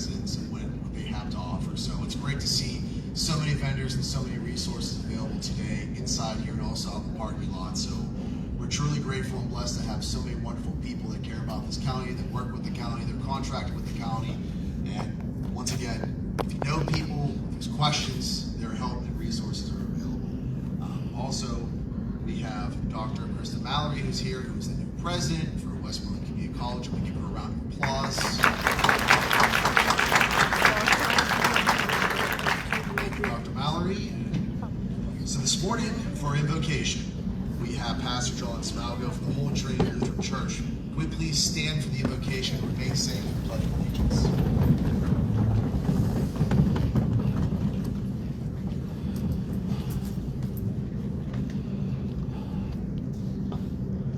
residents and what they have to offer. So it's great to see so many vendors and so many resources available today inside here and also out in the parking lot. So we're truly grateful and blessed to have so many wonderful people that care about this county, that work with the county, they're contracted with the county. And once again, if you know people, if there's questions, their help and resources are available. Also, we have Dr. Krista Mallory, who's here, who's the new president for Westmoreland Community College, and we give her a round of applause. Thank you, Dr. Mallory. So this morning, for our invocation, we have Pastor John Smalgo from the Holy Trinity Lutheran Church. Can we please stand for the invocation and remain safe and pledge allegiance?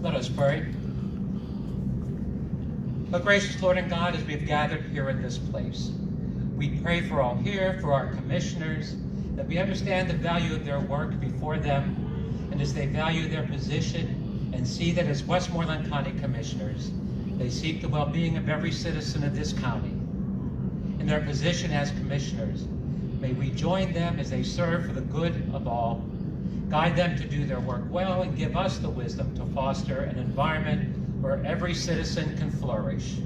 Let us pray. O gracious Lord and God, as we've gathered here in this place, we pray for all here, for our commissioners, that we understand the value of their work before them, and as they value their position and see that as Westmoreland County Commissioners, they seek the well-being of every citizen of this county. In their position as commissioners, may we join them as they serve for the good of all, guide them to do their work well, and give us the wisdom to foster an environment where every citizen can flourish.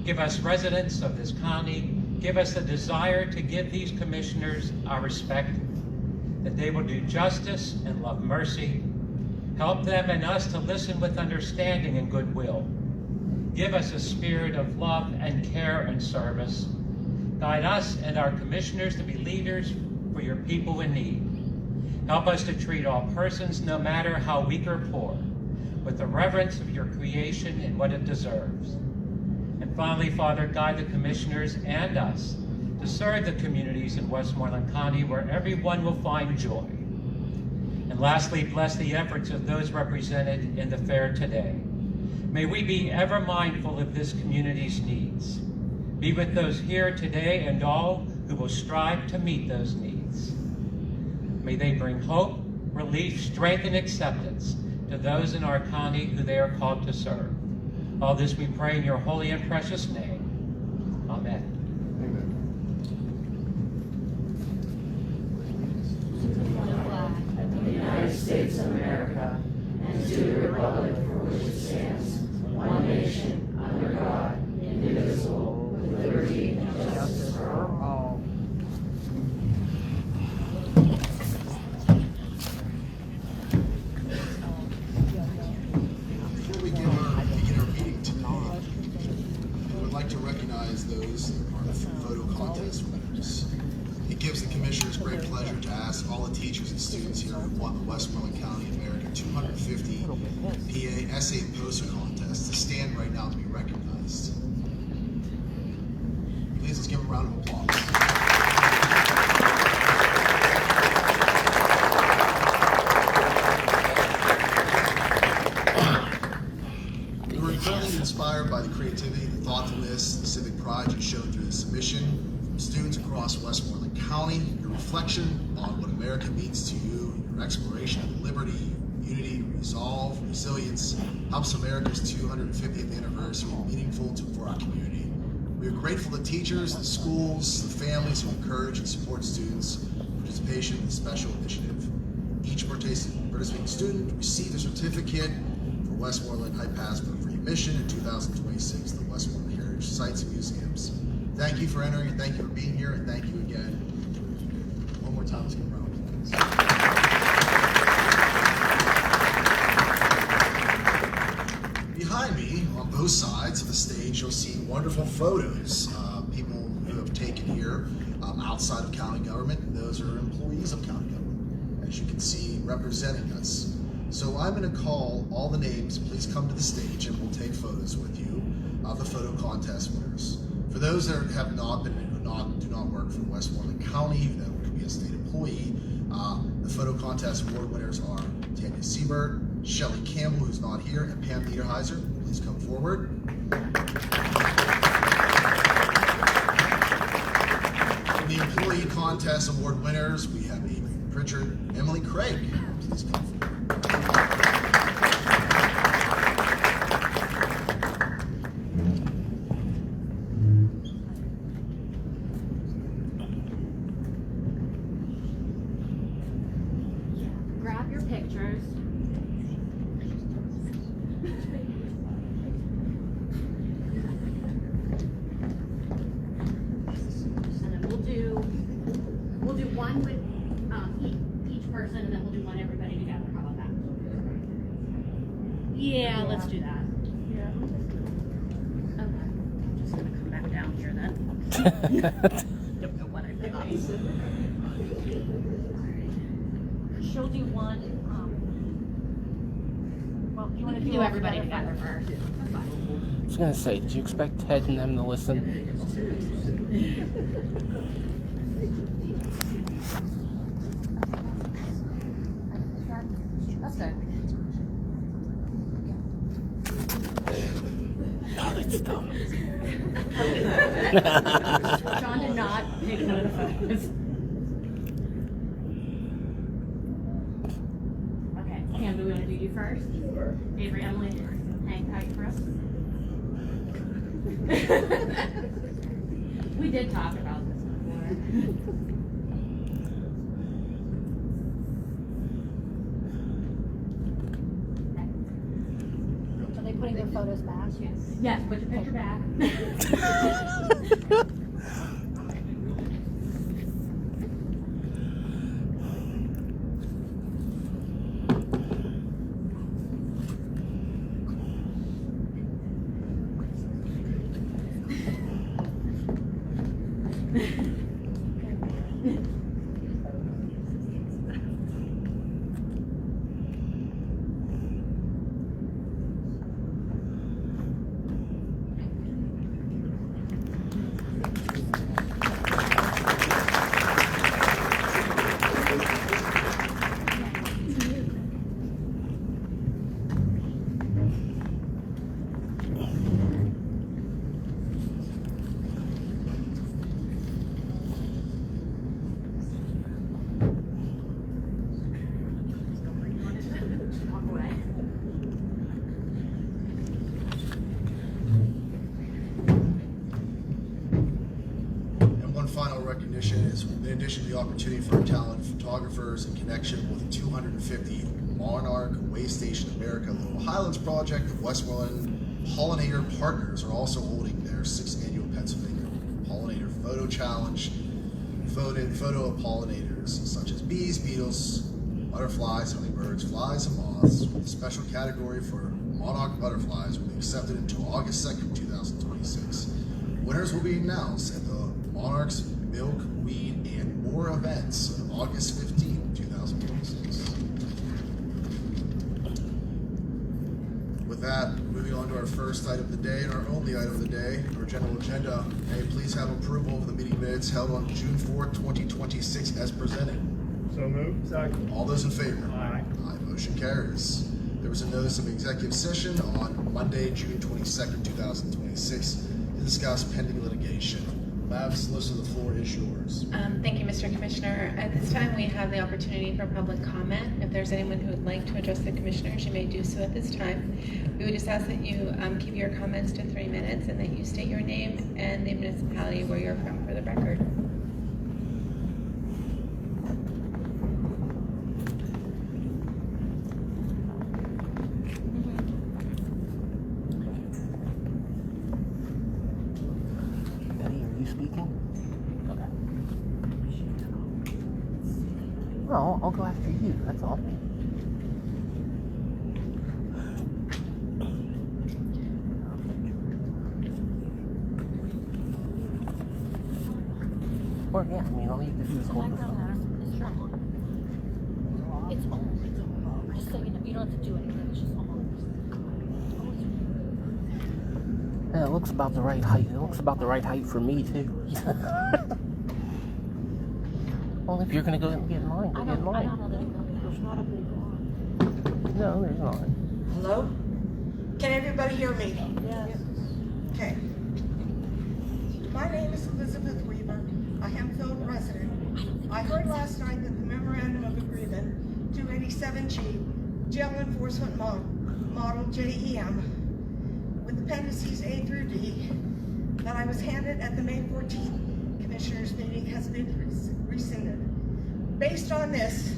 Give us residents of this county, give us the desire to give these commissioners our respect, that they will do justice and love mercy. Help them and us to listen with understanding and goodwill. Give us a spirit of love and care and service. Guide us and our commissioners to be leaders for your people in need. Help us to treat all persons, no matter how weak or poor, with the reverence of your creation and what it deserves. And finally, Father, guide the commissioners and us to serve the communities in Westmoreland County where everyone will find joy. And lastly, bless the efforts of those represented in the fair today. May we be ever mindful of this community's needs. Be with those here today and all who will strive to meet those needs. May they bring hope, relief, strength, and acceptance to those in our county who they are called to serve. All this we pray in your holy and precious name. Amen. Of the United States of America, and to the republic for which it stands, one nation, under God, indivisible, with liberty and justice for all. Before we begin our meeting tonight, I would like to recognize those that are part of the photo contest winners. It gives the commissioners great pleasure to ask all the teachers and students here who won the Westmoreland County American 250 PA Essay and Poster Contest to stand right now to be recognized. Please, let's give them a round of applause. We were incredibly inspired by the creativity, the thoughtfulness, the civic pride you showed through the submission from students across Westmoreland County, your reflection on what America means to you, your exploration of liberty, unity, resolve, resilience, helps America's 250th anniversary meaningful for our community. We are grateful to teachers, the schools, the families who encourage and support students' participation in the special initiative. Each participating student received a certificate for Westmoreland High Pass for free admission in 2026 to the Westmoreland Heritage Sites and Museums. Thank you for entering, and thank you for being here, and thank you again. One more time, let's give a round of applause. Behind me, on both sides of the stage, you'll see wonderful photos. People who have taken here outside of county government, and those are employees of county government, as you can see, representing us. So I'm going to call all the names. Please come to the stage, and we'll take photos with you of the photo contest winners. For those that have not been, do not work for Westmoreland County, that would be a state employee, the photo contest award winners are Tanya Siebert, Shelley Campbell, who's not here, and Pam Niederheiser. Please come forward. For the employee contest award winners, we have Amy Pritchard, Emily Craig. Please come forward. signatures. And then we'll do one with each person, and then we'll do one everybody together. How about that? Yeah, let's do that. Okay, I'm just gonna come back down here then. Don't know what I've got. She'll do one. Well, you want to do everybody together first? That's fine. I was gonna say, did you expect Ted and them to listen? That's good. Oh, that's dumb. John did not take one of the photos. Okay, Pam, do we want to do you first? Sure. Avery, Emily, hang tight for us. We did talk about this before. Are they putting their photos back? Yes, put your picture back. Final recognition is, in addition to the opportunity for talented photographers in connection with the 250 Monarch Way Station America Little Highlands project, the Westmoreland Pollinator Partners are also holding their 6th annual Pennsylvania Pollinator Photo Challenge. Photo of pollinators such as bees, beetles, butterflies, hummingbirds, flies, and moths, with a special category for monarch butterflies will be accepted until August 2nd, 2026. Winners will be announced at the Monarchs Milk, Weed, and More events on August 15, 2026. With that, moving on to our first item of the day and our only item of the day, our general agenda. May I please have approval of the meeting minutes held on June 4th, 2026 as presented. So moved. Second. All those in favor? Aye. Aye, motion carries. There was a notice of executive session on Monday, June 22nd, 2026 to discuss pending litigation. Madam Solicitor, the floor is yours. Thank you, Mr. Commissioner. At this time, we have the opportunity for public comment. If there's anyone who would like to address the commissioners, you may do so at this time. We would just ask that you keep your comments to 3 minutes and that you state your name and the municipality where you're from for the record. No, I'll go after you, that's all. Or, yeah, I mean, all you have to do is hold the phone. It's on. Just so you know, you don't have to do anything. It's just on. Yeah, it looks about the right height. It looks about the right height for me, too. Well, if you're going to go and get in line, go get in line. There's not a big one. No, there's not. Hello? Can everybody hear me? Yes. Okay. My name is Elizabeth Weaver, a Hempfield resident. I heard last night that the memorandum of agreement 287G, jail enforcement model JEM, with appendices A through D, that I was handed at the May 14th Commissioners meeting has been rescinded. Based on this,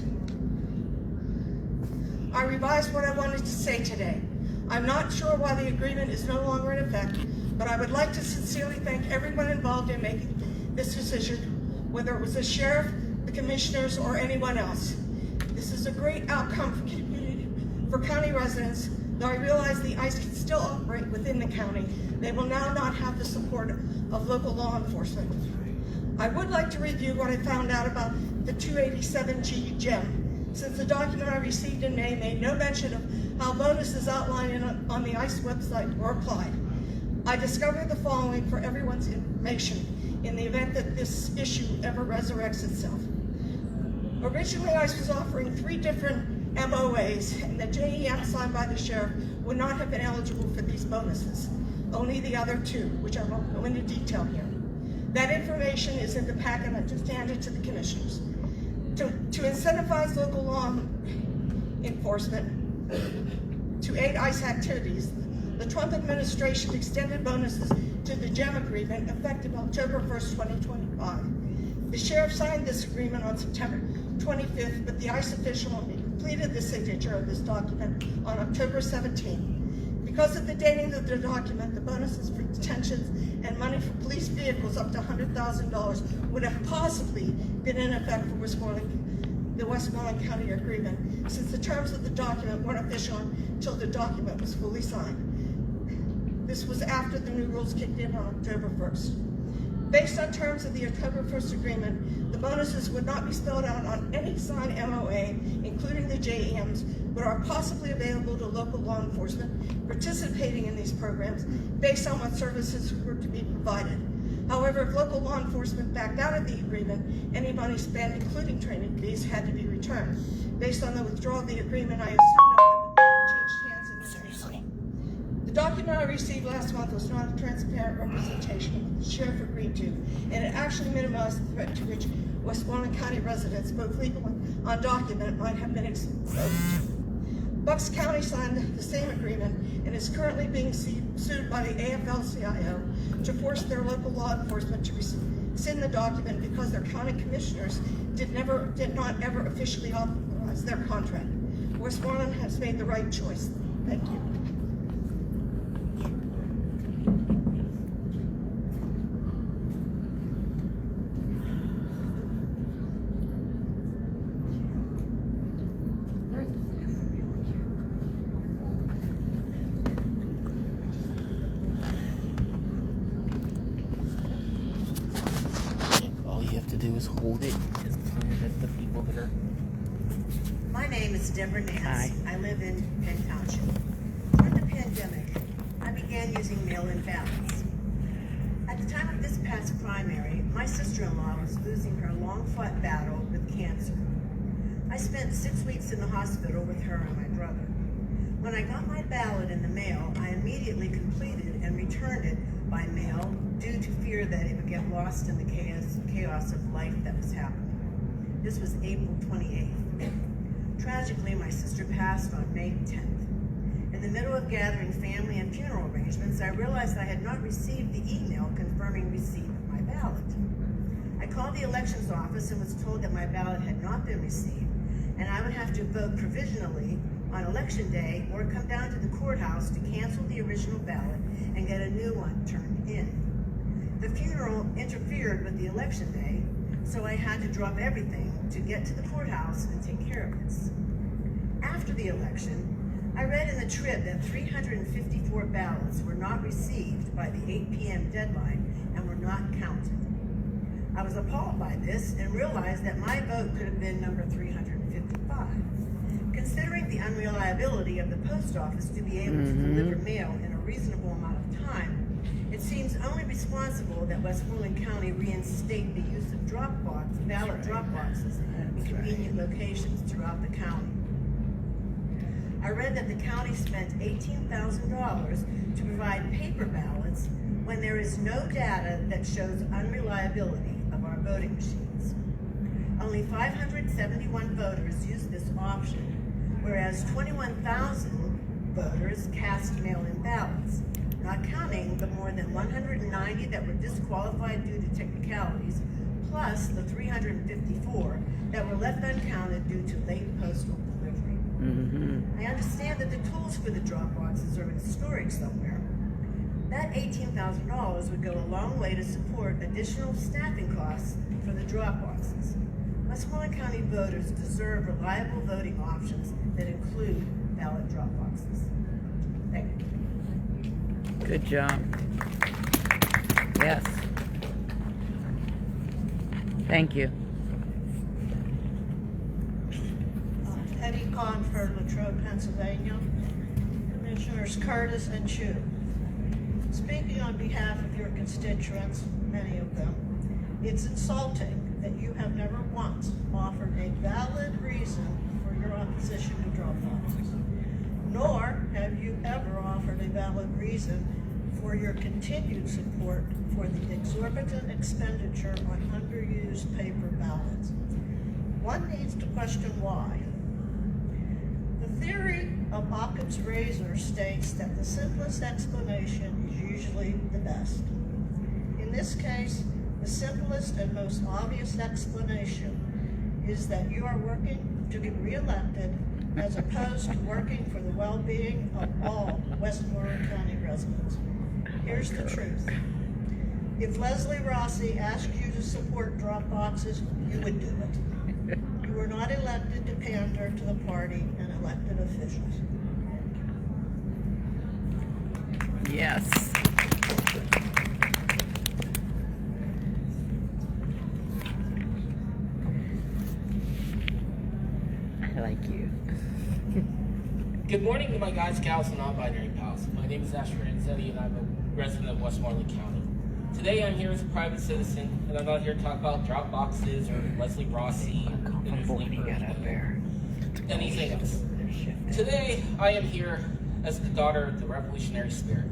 I revised what I wanted to say today. I'm not sure why the agreement is no longer in effect, but I would like to sincerely thank everyone involved in making this decision, whether it was the sheriff, the commissioners, or anyone else. This is a great outcome for community, for county residents. Though I realize the ICE can still operate within the county, they will now not have the support of local law enforcement. I would like to review what I found out about the 287G gem. Since the document I received in May made no mention of how bonuses outlined on the ICE website were applied. I discovered the following for everyone's information in the event that this issue ever resurrects itself. Originally, ICE was offering 3 different MOAs, and the JEM signed by the sheriff would not have been eligible for these bonuses. Only the other 2, which I won't go into detail here. That information is in the packet. I just handed to the commissioners. To incentivize local law enforcement to aid ICE activities, the Trump administration extended bonuses to the GEM agreement effective October 1st, 2025. The sheriff signed this agreement on September 25th, but the ICE official completed the signature of this document on October 17th. Because of the dating of the document, the bonuses for detentions and money for police vehicles up to $100,000 would have possibly been in effect for the Westmoreland County agreement, since the terms of the document weren't official until the document was fully signed. This was after the new rules kicked in on October 1st. Based on terms of the October 1st agreement, the bonuses would not be spelled out on any signed MOA, including the JEMs, but are possibly available to local law enforcement participating in these programs based on what services were to be provided. However, if local law enforcement backed out of the agreement, any money spent, including training fees, had to be returned. Based on the withdrawal of the agreement, I assume it changed hands in the Seriously. The document I received last month was not a transparent representation of what the sheriff agreed to, and it actually minimized the threat to which Westmoreland County residents, both legal and undocumented, might have been exposed to. Bucks County signed the same agreement and is currently being sued by the AFL-CIO to force their local law enforcement to rescind the document because their county commissioners did not ever officially authorize their contract. Westmoreland has made the right choice. Thank you. All you have to do is hold it and point it at the people that are. My name is Deborah Nance. Hi. I live in Penn Township. During the pandemic, I began using mail-in ballots. At the time of this past primary, my sister-in-law was losing her long-fought battle with cancer. I spent 6 weeks in the hospital with her and my brother. When I got my ballot in the mail, I immediately completed and returned it by mail due to fear that it would get lost in the chaos of life that was happening. This was April 28th. Tragically, my sister passed on May 10th. In the middle of gathering family and funeral arrangements, I realized I had not received the email confirming receipt of my ballot. I called the elections office and was told that my ballot had not been received, and I would have to vote provisionally on election day or come down to the courthouse to cancel the original ballot and get a new one turned in. The funeral interfered with the election day, so I had to drop everything to get to the courthouse and take care of this. After the election, I read in the Trib that 354 ballots were not received by the 8 p.m. deadline and were not counted. I was appalled by this and realized that my vote could have been number 355. Considering the unreliability of the post office to be able to deliver mail in a reasonable amount of time, it seems only responsible that Westmoreland County reinstate the use of ballot drop boxes in convenient locations throughout the county. I read that the county spent $18,000 to provide paper ballots when there is no data that shows unreliability of our voting machines. Only 571 voters used this option, whereas 21,000 voters cast mail-in ballots, not counting the more than 190 that were disqualified due to technicalities, plus the 354 that were left uncounted due to late postal delivery. I understand that the tools for the drop boxes are in storage somewhere. That $18,000 would go a long way to support additional staffing costs for the drop boxes. Westmoreland County voters deserve reliable voting options that include ballot drop boxes. Thank you. Good job. Yes. Thank you. Eddie Kahn for Latrobe, Pennsylvania. Commissioners Curtis and Chu. Speaking on behalf of your constituents, many of them, it's insulting that you have never once offered a valid reason for your opposition to drop boxes, nor have you ever offered a valid reason for your continued support for the exorbitant expenditure on underused paper ballots. One needs to question why. The theory of Occam's razor states that the simplest explanation is usually the best. In this case, the simplest and most obvious explanation is that you are working to get reelected as opposed to working for the well-being of all Westmoreland County residents. Here's the truth. If Leslie Rossi asked you to support drop boxes, you would do it. You were not elected to pander to the party and elected officials. Yes. I like you. Good morning to my guys, gals, and non-binary pals. My name is Asher Anzetti, and I'm a resident of Westmoreland County. Today I'm here as a private citizen, and I'm not here to talk about drop boxes or Leslie Rossi or anything else. Today I am here as the daughter of the revolutionary spirit.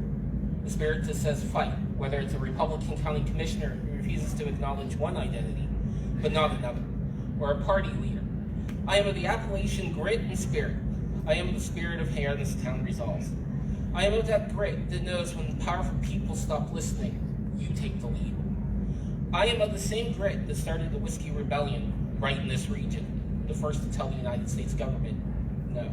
The spirit that says fight, whether it's a Republican county commissioner who refuses to acknowledge one identity, but not another, or a party leader. I am of the Appalachian grit and spirit. I am of the spirit of hair this town resolves. I am of that grit that knows when powerful people stop listening, you take the lead. I am of the same grit that started the Whiskey Rebellion right in this region, the first to tell the United States government, no.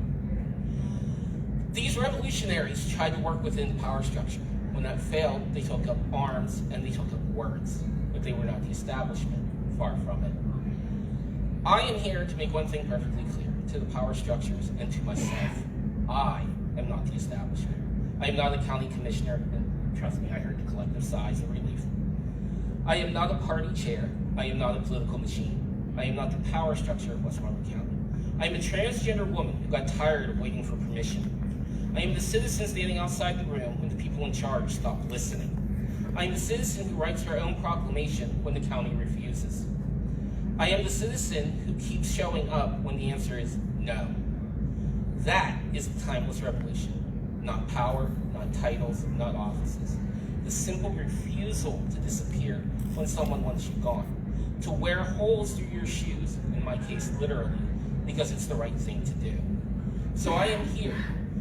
These revolutionaries tried to work within the power structure. When that failed, they took up arms and they took up words, but they were not the establishment, far from it. I am here to make one thing perfectly clear to the power structures and to myself. I am not the establishment. I am not a county commissioner, and trust me, I heard the collective sighs of relief. I am not a party chair. I am not a political machine. I am not the power structure of Westmoreland County. I am a transgender woman who got tired of waiting for permission. I am the citizen standing outside the room when the people in charge stop listening. I am the citizen who writes her own proclamation when the county refuses. I am the citizen who keeps showing up when the answer is no. That is the timeless revolution. Not power, not titles, not offices. The simple refusal to disappear when someone wants you gone. To wear holes through your shoes, in my case literally, because it's the right thing to do. So I am here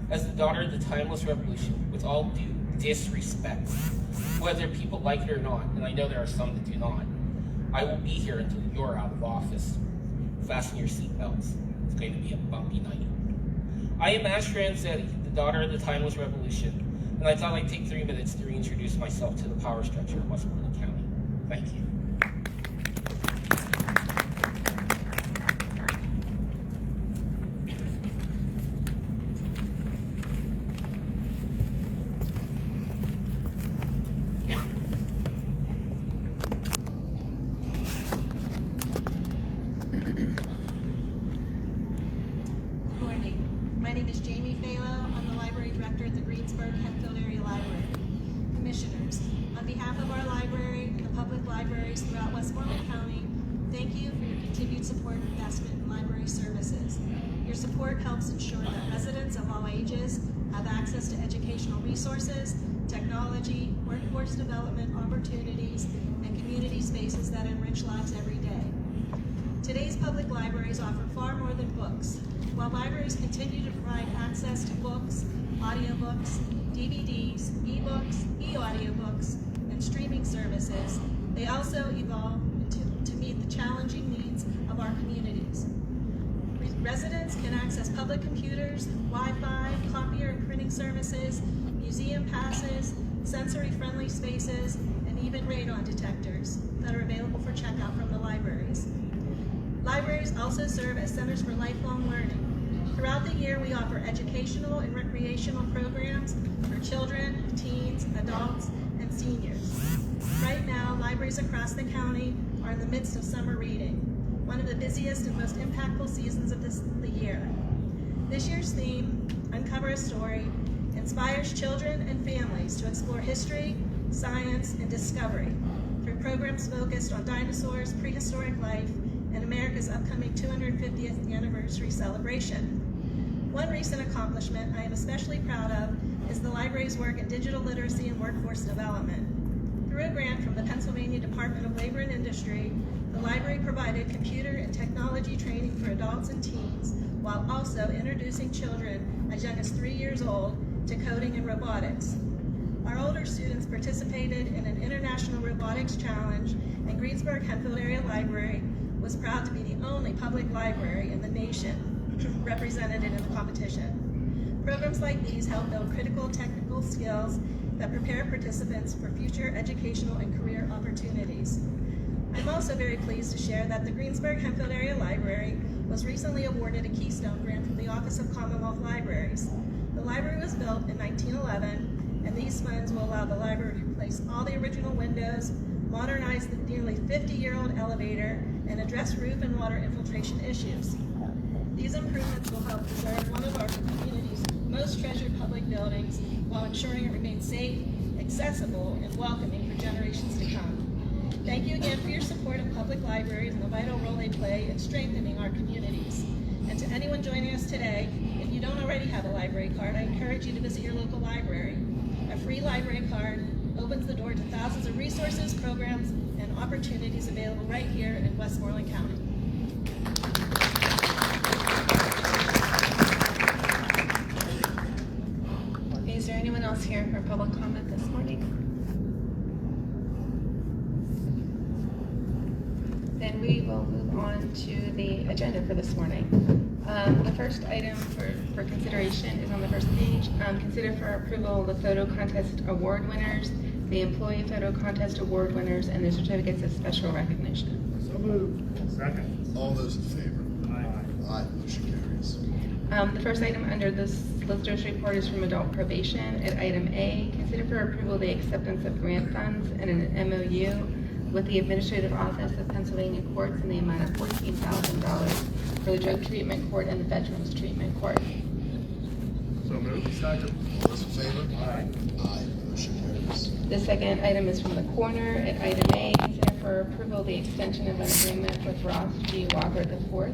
as the daughter of the timeless revolution with all due disrespect. Whether people like it or not, and I know there are some that do not, I will be here until you're out of office. Fasten your seatbelts. It's going to be a bumpy night. I am Asher Anzetti, the daughter of the timeless revolution, and I thought I'd take 3 minutes to reintroduce myself to the power structure of Westmoreland County. Thank you. My name is Jamie Phalo. I'm the library director at the Greensburg-Hetfield Area Library. Commissioners, on behalf of our library and the public libraries throughout Westmoreland County, thank you for your continued support and investment in library services. Your support helps ensure that residents of all ages have access to educational resources, technology, workforce development opportunities, and community spaces that enrich lives every day. Today's public libraries offer far more than books. While libraries continue to provide access to books, audiobooks, DVDs, ebooks, e-audiobooks, and streaming services, they also evolve to meet the challenging needs of our communities. Residents can access public computers, Wi-Fi, copier and printing services, museum passes, sensory-friendly spaces, and even radon detectors that are available for checkout from the libraries. Libraries also serve as centers for lifelong learning. Throughout the year, we offer educational and recreational programs for children, teens, adults, and seniors. Right now, libraries across the county are in the midst of summer reading, one of the busiest and most impactful seasons of the year. This year's theme, Uncover a Story, inspires children and families to explore history, science, and discovery through programs focused on dinosaurs, prehistoric life, and America's upcoming 250th anniversary celebration. One recent accomplishment I am especially proud of is the library's work in digital literacy and workforce development. Through a grant from the Pennsylvania Department of Labor and Industry, the library provided computer and technology training for adults and teens, while also introducing children as young as 3 years old to coding and robotics. Our older students participated in an international robotics challenge, and Greensburg-Hempfield Area Library was proud to be the only public library in the nation represented in the competition. Programs like these help build critical technical skills that prepare participants for future educational and career opportunities. I'm also very pleased to share that the Greensburg-Hempfield Area Library was recently awarded a Keystone Grant from the Office of Commonwealth Libraries. The library was built in 1911, and these funds will allow the library to replace all the original windows, modernize the nearly 50-year-old elevator, and address roof and water infiltration issues. These improvements will help preserve one of our community's most treasured public buildings while ensuring it remains safe, accessible, and welcoming for generations to come. Thank you again for your support of public libraries and the vital role they play in strengthening our communities. And to anyone joining us today, if you don't already have a library card, I encourage you to visit your local library. A free library card opens the door to thousands of resources, programs, and opportunities available right here in Westmoreland County. Is there anyone else here for public comment this morning? Then we will move on to the agenda for this morning. The first item for consideration is on the first page. Consider for approval the photo contest award winners, the employee photo contest award winners, and the certificates of special recognition. So moved. Second. All those in favor? Aye. Aye, motion carries. The first item under this solicitor's report is from adult probation. At item A, consider for approval the acceptance of grant funds and an MOU with the Administrative Office of Pennsylvania Courts in the amount of $14,000 for the Drug Treatment Court and the Veterans Treatment Court. So moved. Second. All those in favor? Aye. Aye, motion carries. The second item is from the coroner. At item A, consider for approval the extension of an agreement with Ross G. Walker IV for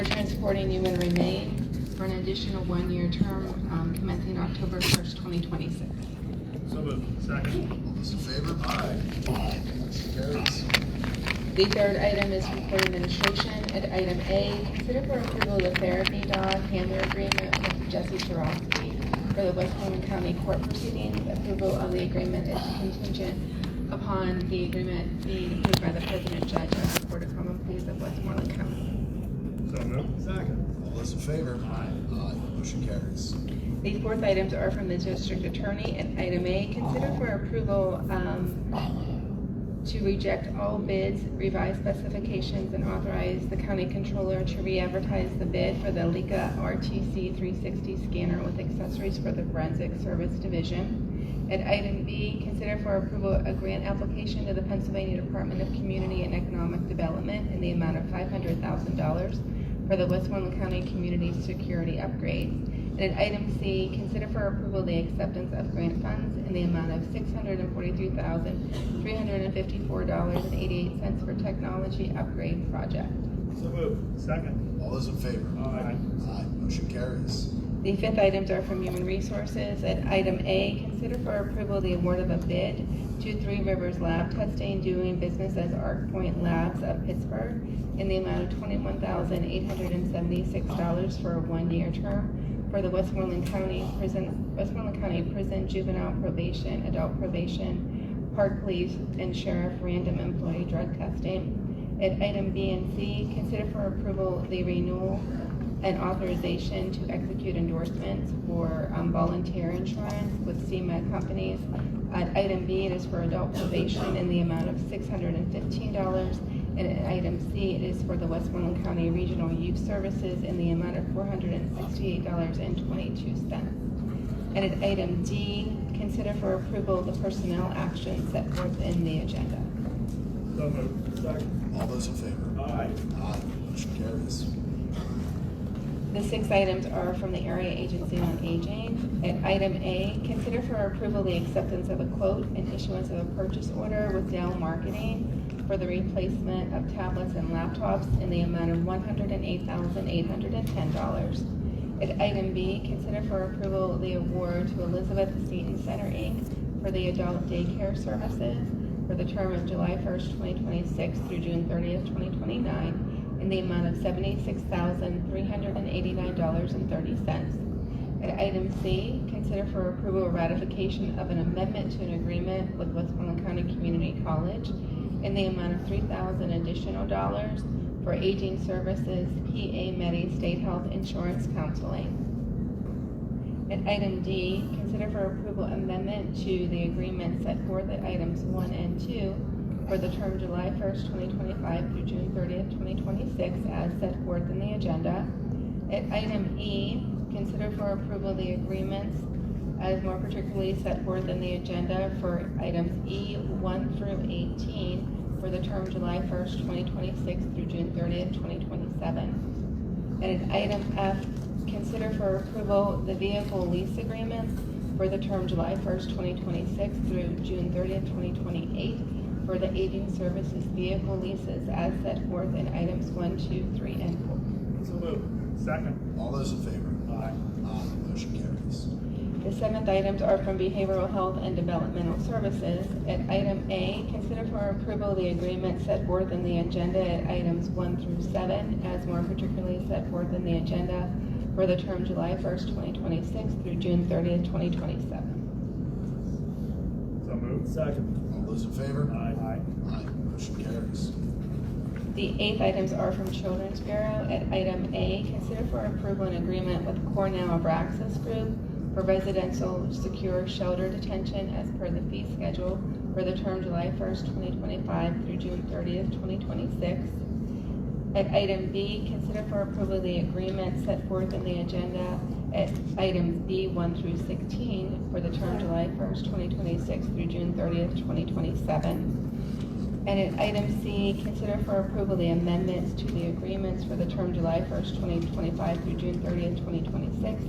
transporting human remains for an additional 1-year term commencing October 1st, 2026. So moved. Second. All those in favor? Aye. Aye, motion carries. The third item is from court administration. At item A, consider for approval of the therapy dog handler agreement with Jesse Chorosky for the Westmoreland County court proceedings. Approval of the agreement is contingent upon the agreement being approved by the President Judge of the Court of Common Pleas of Westmoreland County. So moved. Second. All those in favor? Aye. Aye, motion carries. The fourth items are from the district attorney. At item A, consider for approval to reject all bids, revise specifications, and authorize the county controller to re-advertise the bid for the Leica RTC 360 scanner with accessories for the Forensic Service Division. At item B, consider for approval a grant application to the Pennsylvania Department of Community and Economic Development in the amount of $500,000 for the Westmoreland County Community Security Upgrade. And at item C, consider for approval the acceptance of grant funds in the amount of $643,354.88 for technology upgrade project. So moved. Second. All those in favor? Aye. Aye, motion carries. The fifth items are from Human Resources. At item A, consider for approval the award of a bid to Three Rivers Lab Testing, doing business as ArcPoint Labs of Pittsburgh, in the amount of $21,876 for a 1-year term for the Westmoreland County Prison, Juvenile Probation, Adult Probation, Park Police, and Sheriff Random Employee Drug Testing. At item B and C, consider for approval the renewal and authorization to execute endorsements for volunteer insurance with CMED companies. Item B, it is for adult probation in the amount of $615. And at item C, it is for the Westmoreland County Regional Youth Services in the amount of $468.22. And at item D, consider for approval the personnel actions set forth in the agenda. So moved. Second. All those in favor? Aye. Aye. Motion carries. The 6 items are from the Area Agency on Aging. At item A, consider for approval the acceptance of a quote and issuance of a purchase order with Dell Marketing for the replacement of tablets and laptops in the amount of $108,810. At item B, consider for approval the award to Elizabeth Seton Center, Inc. for the adult daycare services for the term of July 1st, 2026 through June 30th, 2029 in the amount of $76,389.30. At item C, consider for approval or ratification of an amendment to an agreement with Westmoreland County Community College in the amount of $3,000 additional for aging services, PA Medi State Health Insurance Counseling. At item D, consider for approval amendment to the agreement set forth at items 1 and 2 for the term July 1st, 2025 through June 30th, 2026 as set forth in the agenda. At item E, consider for approval the agreements as more particularly set forth in the agenda for items E1 through 18 for the term July 1st, 2026 through June 30th, 2027. And at item F, consider for approval the vehicle lease agreements for the term July 1st, 2026 through June 30th, 2028 for the aging services vehicle leases as set forth in items 1, 2, 3, and 4. So moved. Second. All those in favor? Aye. Aye. Motion carries. The 7th items are from Behavioral Health and Developmental Services. At item A, consider for approval the agreement set forth in the agenda at items 1 through 7, as more particularly set forth in the agenda for the term July 1st, 2026 through June 30th, 2027. So moved. Second. All those in favor? Aye. Aye. Aye. Motion carries. The 8th items are from Children's Bureau. At item A, consider for approval an agreement with Cornell Abraxas Group for residential secure shelter detention as per the fee schedule for the term July 1st, 2025 through June 30th, 2026. At item B, consider for approval the agreement set forth in the agenda at items B1 through 16 for the term July 1st, 2026 through June 30th, 2027. And at item C, consider for approval the amendments to the agreements for the term July 1st, 2025 through June 30th, 2026.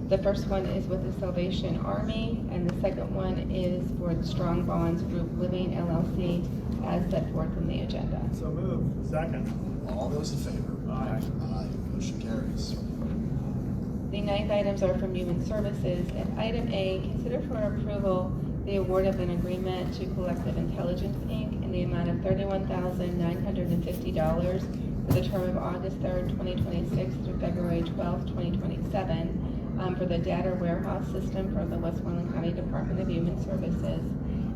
The first one is with the Salvation Army, and the second one is for the Strong Bonds Group Living LLC as set forth in the agenda. So moved. Second. All those in favor? Aye. Aye. Motion carries. The 9th items are from Human Services. At item A, consider for approval the award of an agreement to Collective Intelligence, Inc. in the amount of $31,950 for the term of August 3rd, 2026 through February 12th, 2027 for the data warehouse system for the Westmoreland County Department of Human Services.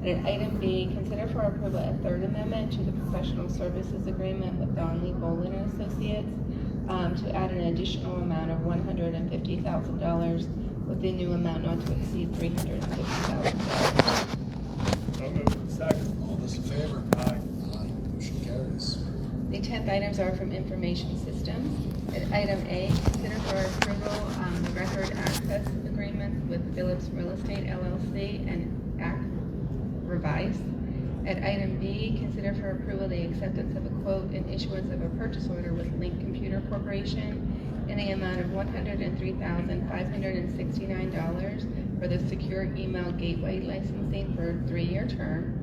And at item B, consider for approval a third amendment to the professional services agreement with Donley Bolin and Associates to add an additional amount of $150,000 with the new amount not to exceed $350,000. So moved. Second. All those in favor? Aye. Aye. Motion carries. The 10th items are from Information Systems. At item A, consider for approval the record access agreements with Phillips Real Estate LLC and ACT Revise. At item B, consider for approval the acceptance of a quote and issuance of a purchase order with Link Computer Corporation in the amount of $103,569 for the secure email gateway licensing for a 3-year term.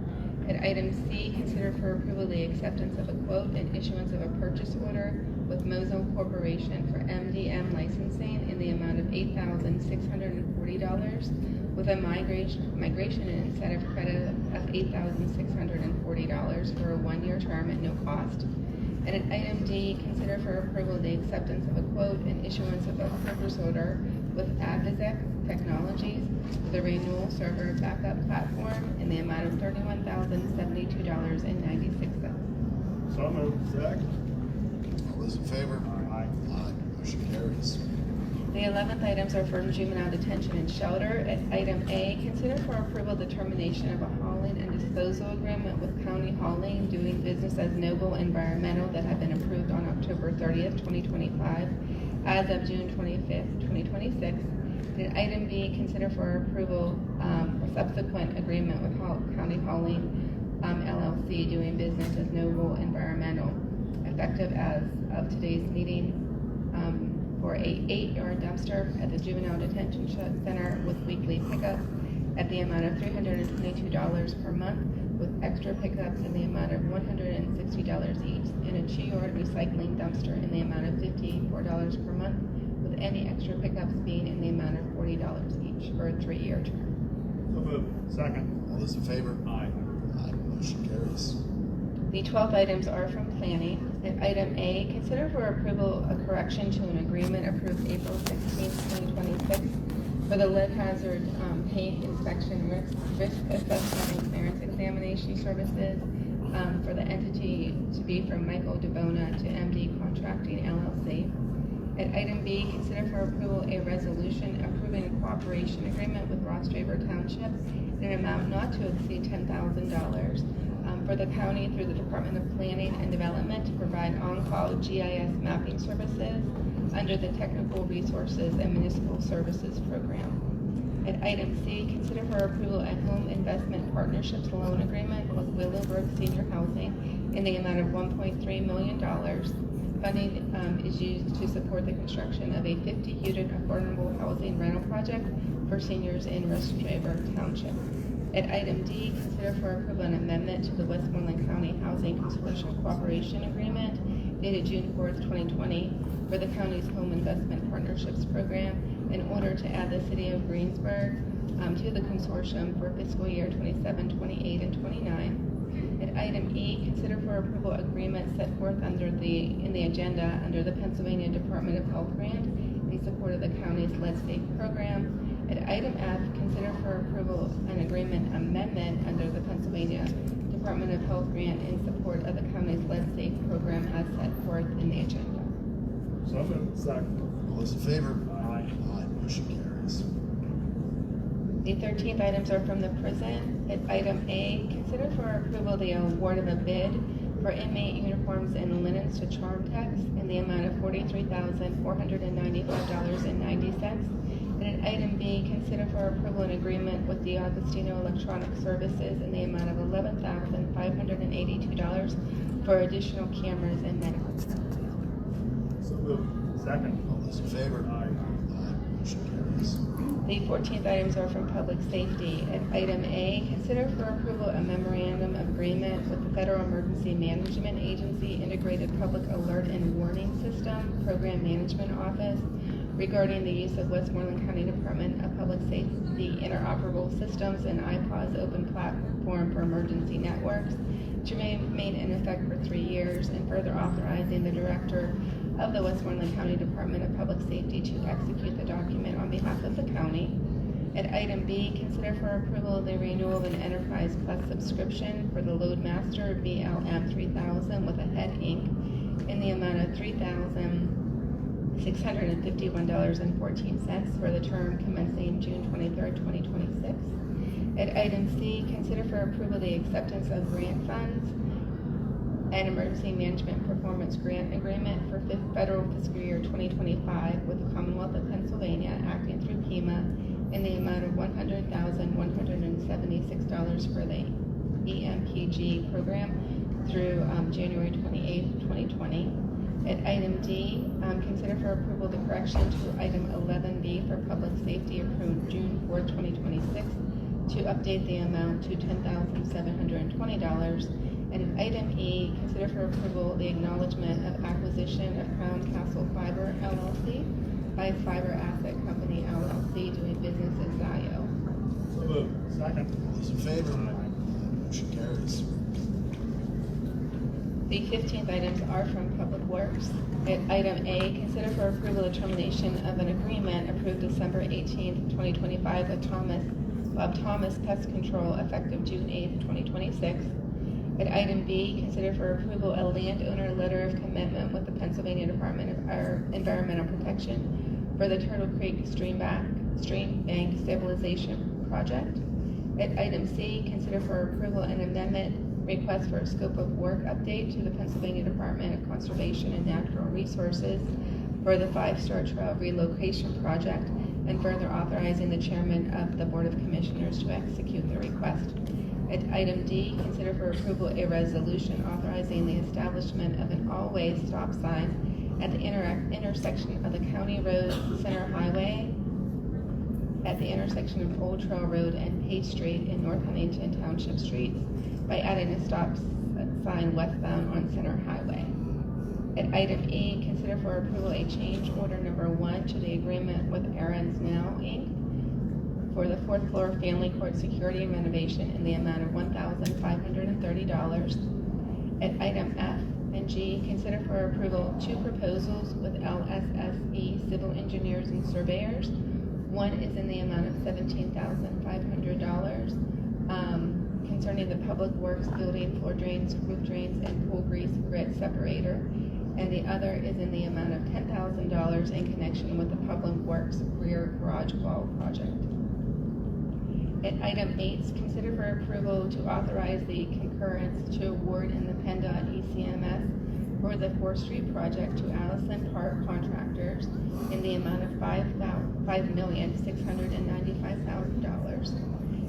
At item C, consider for approval the acceptance of a quote and issuance of a purchase order with Mosul Corporation for MDM licensing in the amount of $8,640 with a migration and incentive credit of $8,640 for a 1-year term at no cost. And at item D, consider for approval the acceptance of a quote and issuance of a purchase order with Avizec Technologies for the renewal server backup platform in the amount of $31,072.96. So moved. Second. All those in favor? Aye. Aye. Motion carries. The 11th items are for juvenile detention and shelter. At item A, consider for approval the termination of a hauling and disposal agreement with County Hauling doing business as Noble Environmental that had been approved on October 30th, 2025, as of June 25th, 2026. And at item B, consider for approval a subsequent agreement with County Hauling LLC doing business as Noble Environmental, effective as of today's meeting, for a 8-yard dumpster at the Juvenile Detention Center with weekly pickup at the amount of $322 per month, with extra pickups in the amount of $160 each, and a 2-yard recycling dumpster in the amount of $54 per month, with any extra pickups being in the amount of $40 each for a 3-year term. So moved. Second. All those in favor? Aye. Aye. Motion carries. The 12th items are from planning. At item A, consider for approval a correction to an agreement approved April 16, 2026 for the lead hazard paint inspection risk assessment and clearance examination services for the entity to be from Michael DeBona to MD Contracting LLC. At item B, consider for approval a resolution approving a cooperation agreement with Ross Draper Township in an amount not to exceed $10,000 for the county through the Department of Planning and Development to provide on-call GIS mapping services under the Technical Resources and Municipal Services Program. At item C, consider for approval a home investment partnerships loan agreement with Willowbrook Senior Housing in the amount of $1.3 million. Funding is used to support the construction of a 50-unit affordable housing rental project for seniors in Ross Draper Township. At item D, consider for approval an amendment to the Westmoreland County Housing Consortium Cooperation Agreement dated June 4th, 2020 for the county's Home Investment Partnerships Program in order to add the city of Greensburg to the consortium for fiscal year 27, 28, and 29. At item E, consider for approval agreement set forth in the agenda under the Pennsylvania Department of Health grant in support of the county's Lead Safe program. At item F, consider for approval an agreement amendment under the Pennsylvania Department of Health grant in support of the county's Lead Safe program as set forth in the agenda. So moved. Second. All those in favor? Aye. Aye. Motion carries. The 13th items are from the prison. At item A, consider for approval the award of a bid for inmate uniforms and linens to Charmtex in the amount of $43,495.90. And at item B, consider for approval an agreement with the Augustino Electronic Services in the amount of $11,582 for additional cameras and medical stuff. So moved. Second. All those in favor? Aye. Aye. Motion carries. The 14th items are from public safety. At item A, consider for approval a memorandum of agreement with the Federal Emergency Management Agency Integrated Public Alert and Warning System Program Management Office regarding the use of Westmoreland County Department of Public Safety interoperable systems and IPAWS open platform for emergency networks to remain in effect for 3 years, and further authorizing the director of the Westmoreland County Department of Public Safety to execute the document on behalf of the county. At item B, consider for approval the renewal of an Enterprise Plus subscription for the Loadmaster BLM 3000 with a head Inc. in the amount of $3,651.14 for the term commencing June 23rd, 2026. At item C, consider for approval the acceptance of grant funds and emergency management performance grant agreement for federal fiscal year 2025 with the Commonwealth of Pennsylvania acting through PEMA in the amount of $100,176 for the EMPG program through January 28th, 2020. At item D, consider for approval the correction to item 11B for public safety approved June 4th, 2026 to update the amount to $10,720. And at item E, consider for approval the acknowledgement of acquisition of Crown Castle Fiber LLC by Fiber Asset Company LLC doing business as Zio. So moved. Second. All those in favor? Aye. Motion carries. The 15th items are from Public Works. At item A, consider for approval the termination of an agreement approved December 18th, 2025 with Bob Thomas Pest Control effective June 8th, 2026. At item B, consider for approval a landowner letter of commitment with the Pennsylvania Department of Environmental Protection for the Turtle Creek Stream Bank Stabilization Project. At item C, consider for approval an amendment request for a scope of work update to the Pennsylvania Department of Conservation and Natural Resources for the 5-Star Trail Relocation Project, and further authorizing the chairman of the Board of Commissioners to execute the request. At item D, consider for approval a resolution authorizing the establishment of an all-way stop sign at the intersection of the County Road Center Highway at the intersection of Old Trail Road and Page Street in North Huntington Township Streets by adding a stop sign westbound on Center Highway. At item E, consider for approval a change order number 1 to the agreement with Aaron's Now, Inc. for the 4th floor family court security and renovation in the amount of $1,530. At item F and G, consider for approval 2 proposals with LSSE Civil Engineers and Surveyors. One is in the amount of $17,500 concerning the Public Works building, floor drains, roof drains, and pool grease grit separator. And the other is in the amount of $10,000 in connection with the Public Works rear garage wall project. At item 8, consider for approval to authorize the concurrence to award in the PennDOT ECMS for the 4th Street project to Allison Park Contractors in the amount of $5,695,000.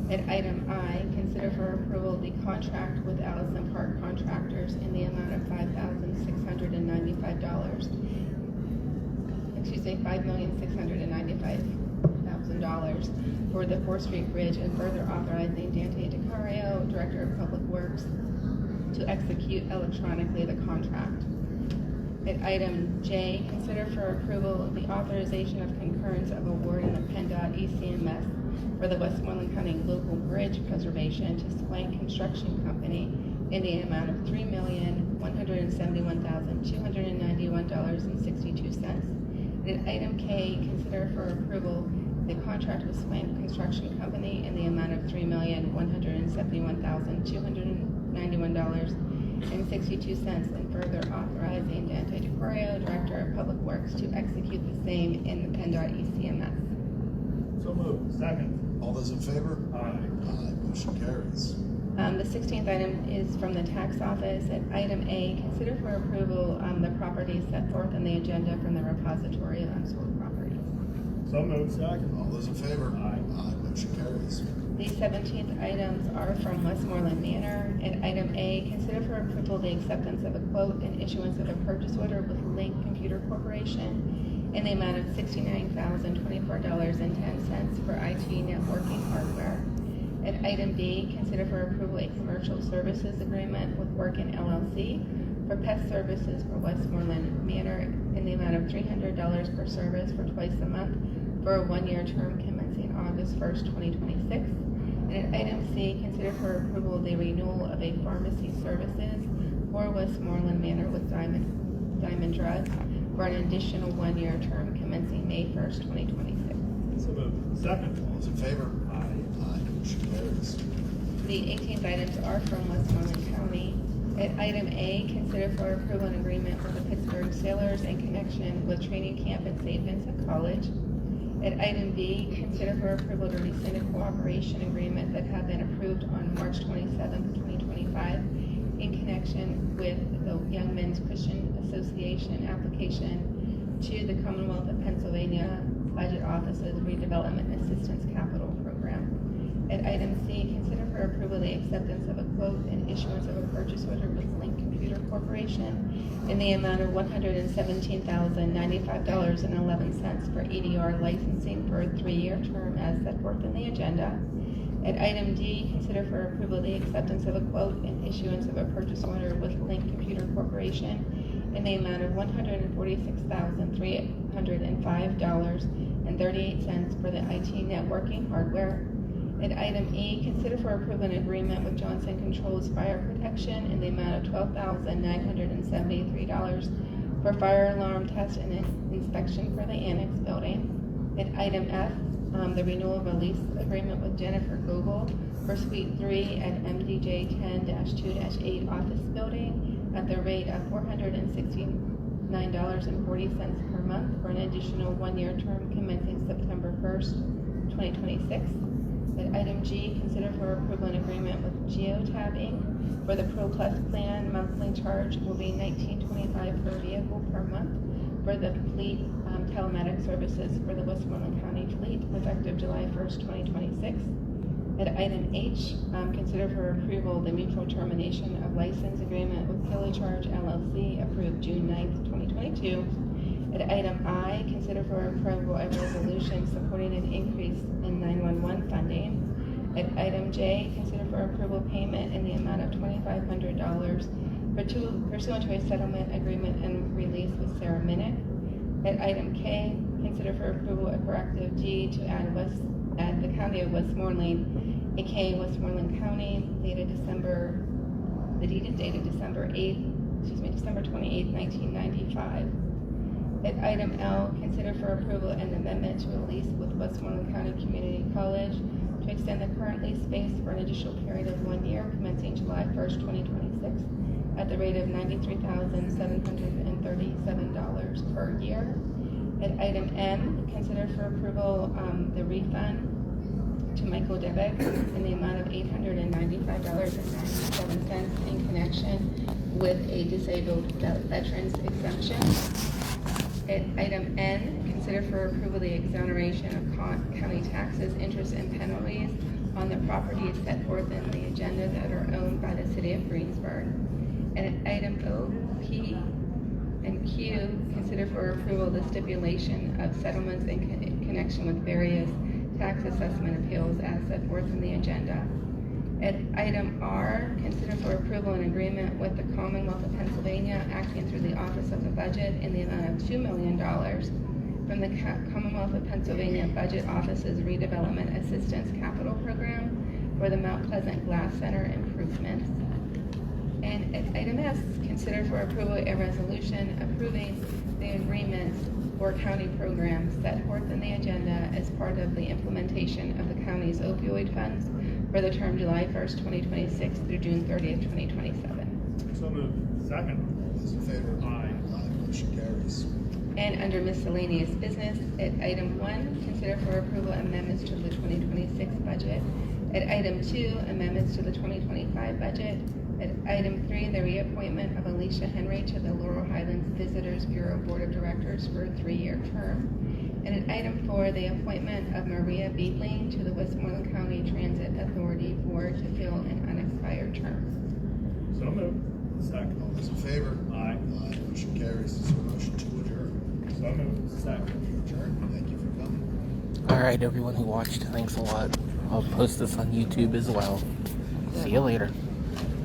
At item I, consider for approval the contract with Allison Park Contractors in the amount of $5,695,000 for the 4th Street Bridge, and further authorizing Dante DiCario, Director of Public Works, to execute electronically the contract. At item J, consider for approval the authorization of concurrence of award in the PennDOT ECMS for the Westmoreland County Local Bridge Preservation to Swank Construction Company in the amount of $3,171,291.62. And at item K, consider for approval the contract with Swank Construction Company in the amount of $3,171,291.62, and further authorizing Dante DiCorio, Director of Public Works, to execute the same in the PennDOT ECMS. So moved. Second. All those in favor? Aye. Aye. Motion carries. The 16th item is from the tax office. At item A, consider for approval the properties set forth in the agenda from the repository of unsold properties. So moved. Second. All those in favor? Aye. Aye. Motion carries. The 17th items are from Westmoreland Manor. At item A, consider for approval the acceptance of a quote and issuance of a purchase order with Link Computer Corporation in the amount of $69,024.10 for IT networking hardware. At item B, consider for approval a commercial services agreement with Workin LLC for pest services for Westmoreland Manor in the amount of $300 per service for twice a month for a 1-year term commencing August 1st, 2026. And at item C, consider for approval the renewal of a pharmacy services for Westmoreland Manor with Diamond Drugs for an additional 1-year term commencing May 1st, 2026. So moved. Second. All those in favor? Aye. Aye. Motion carries. The 18th items are from Westmoreland County. At item A, consider for approval an agreement with the Pittsburgh Sailors in connection with training camp at St. Vincent College. At item B, consider for approval to rescind a cooperation agreement that had been approved on March 27th, 2025 in connection with the Young Men's Christian Association application to the Commonwealth of Pennsylvania Budget Office's Redevelopment Assistance Capital Program. At item C, consider for approval the acceptance of a quote and issuance of a purchase order with Link Computer Corporation in the amount of $117,095.11 for EDR licensing for a 3-year term as set forth in the agenda. At item D, consider for approval the acceptance of a quote and issuance of a purchase order with Link Computer Corporation in the amount of $146,305.38 for the IT networking hardware. At item E, consider for approval an agreement with Johnson Controls Fire Protection in the amount of $12,973 for fire alarm test and inspection for the annex building. At item F, the renewal of a lease agreement with Jennifer Goebel for Suite 3 at MDJ 10-2-8 office building at the rate of $469.40 per month for an additional 1-year term commencing September 1st, 2026. At item G, consider for approval an agreement with Geotab Inc. for the Pro Plus plan. Monthly charge will be $19.25 per vehicle per month for the fleet telematics services for the Westmoreland County fleet effective July 1st, 2026. At item H, consider for approval the mutual termination of license agreement with Kilocharge LLC approved June 9th, 2022. At item I, consider for approval a resolution supporting an increase in 911 funding. At item J, consider for approval payment in the amount of $2,500 pursuant to a settlement agreement and release with Sarah Minnick. At item K, consider for approval a corrective deed to add the County of Westmoreland, aka Westmoreland County, the deed is dated December 28th, 1995. At item L, consider for approval an amendment to a lease with Westmoreland County Community College to extend the current lease space for an additional period of 1 year commencing July 1st, 2026 at the rate of $93,737 per year. At item M, consider for approval the refund to Michael Debeck in the amount of $895.97 in connection with a disabled veterans exemption. At item N, consider for approval the exoneration of county taxes, interest, and penalties on the properties set forth in the agenda that are owned by the City of Greensburg. And at item O, P, and Q, consider for approval the stipulation of settlements in connection with various tax assessment appeals as set forth in the agenda. At item R, consider for approval an agreement with the Commonwealth of Pennsylvania acting through the Office of the Budget in the amount of $2 million from the Commonwealth of Pennsylvania Budget Office's Redevelopment Assistance Capital Program for the Mount Pleasant Glass Center improvements. And at item S, consider for approval a resolution approving the agreements for county programs set forth in the agenda as part of the implementation of the county's opioid funds for the term July 1st, 2026 through June 30th, 2027. So moved. Second. All those in favor? Aye. Motion carries. And under miscellaneous business, at item 1, consider for approval amendments to the 2026 budget. At item 2, amendments to the 2025 budget. At item 3, the reappointment of Alicia Henry to the Laurel Highlands Visitors Bureau Board of Directors for a 3-year term. And at item 4, the appointment of Maria Beetling to the Westmoreland County Transit Authority Board to fill an unexpired term. So moved. Second. All those in favor? Aye. Motion carries. Is there a motion to adjourn? So moved. Second. Adjourn. Thank you for coming. Alright, everyone who watched, thanks a lot. I'll post this on YouTube as well. See you later.